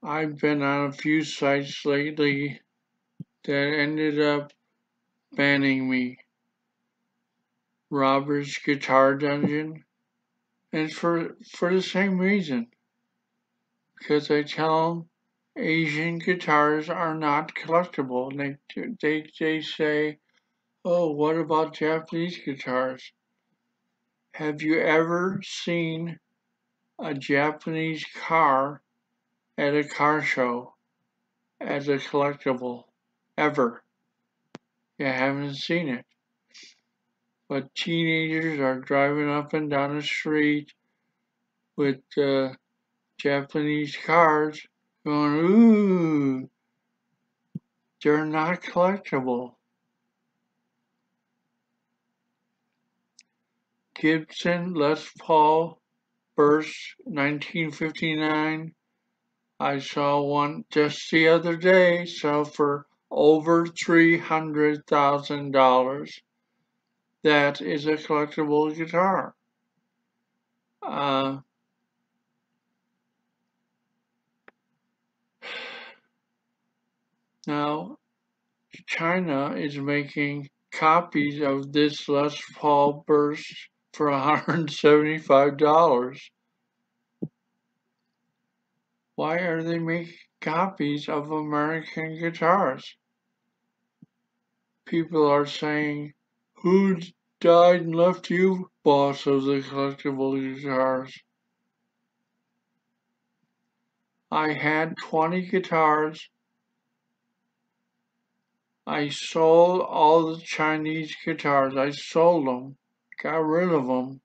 I've been on a few sites lately that ended up banning me. Robert's Guitar Dungeon, and for the same reason. Because I tell them Asian guitars are not collectible. And they say, oh, what about Japanese guitars? Have you ever seen a Japanese car at a car show as a collectible? Ever? You haven't seen it. But teenagers are driving up and down the street with Japanese cars going, ooh, they're not collectible. Gibson Les Paul Burst 1959. I saw one just the other day sell for over $300,000. That is a collectible guitar. Now, China is making copies of this Les Paul Burst for $175. Why are they making copies of American guitars? People are saying, who died and left you, boss of the collectible guitars? I had 20 guitars. I sold all the Chinese guitars. I sold them, got rid of them,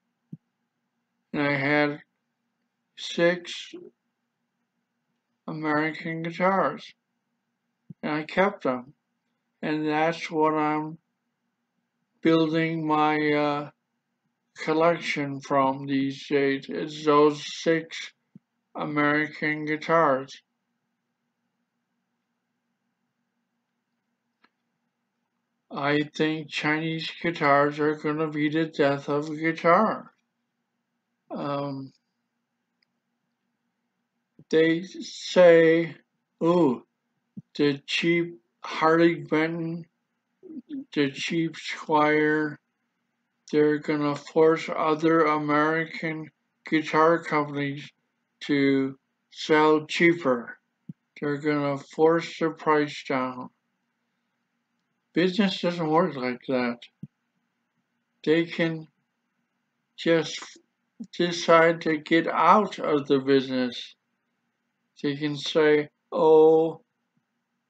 and I had 6 American guitars, and I kept them. And that's what I'm building my collection from these days. It's those 6 American guitars. I think Chinese guitars are going to be the death of a guitar. They say, ooh, the cheap Harley Benton, the cheap Squire, they're going to force other American guitar companies to sell cheaper. They're going to force the price down. Business doesn't work like that. They can just decide to get out of the business. They can say, oh,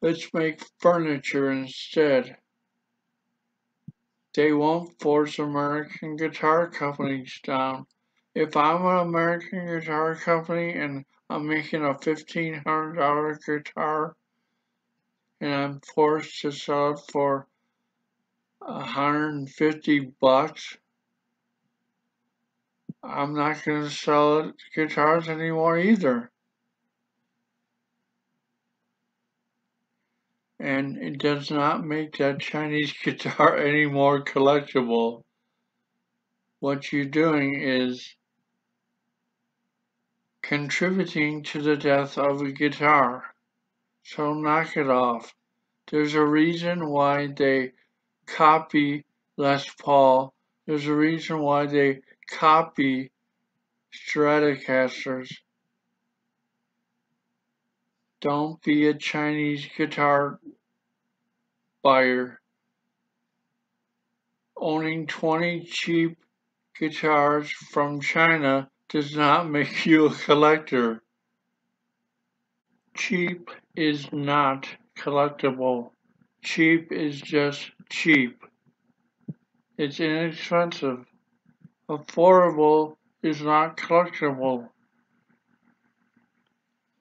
let's make furniture instead. They won't force American guitar companies down. If I'm an American guitar company and I'm making a $1,500 guitar and I'm forced to sell it for $150, I'm not going to sell guitars anymore either. And it does not make that Chinese guitar any more collectible. What you're doing is contributing to the death of a guitar. So knock it off. There's a reason why they copy Les Paul. There's a reason why they copy Stratocasters. Don't be a Chinese guitar buyer. Owning 20 cheap guitars from China does not make you a collector. Cheap is not collectible. Cheap is just cheap. It's inexpensive. Affordable is not collectible.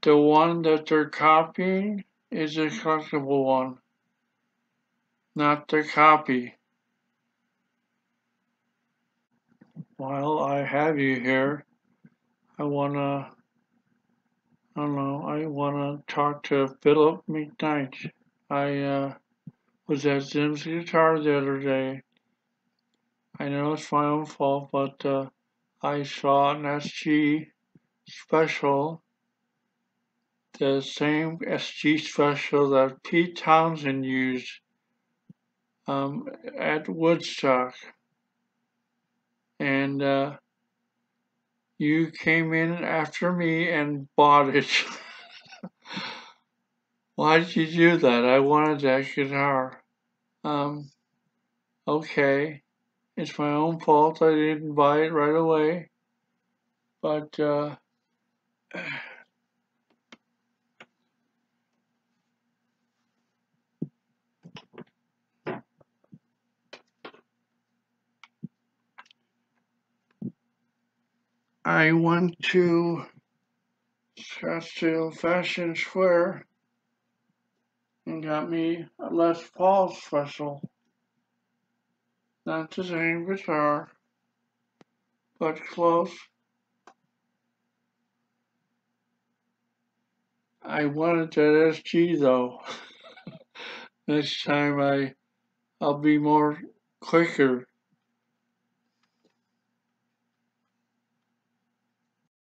The one that they're copying is a collectible one, not the copy. While I have you here, I wanna talk to Philip McKnight. I was at Zim's Guitar the other day. I know it's my own fault, but I saw an SG special the same SG special that Pete Townsend used at Woodstock. And you came in after me and bought it. Why did you do that? I wanted that guitar. Okay. It's my own fault. I didn't buy it right away. But I went to Scottsdale Fashion Square and got me a Les Paul special. Not the same guitar, but close. I wanted that SG though. Next time I'll be more quicker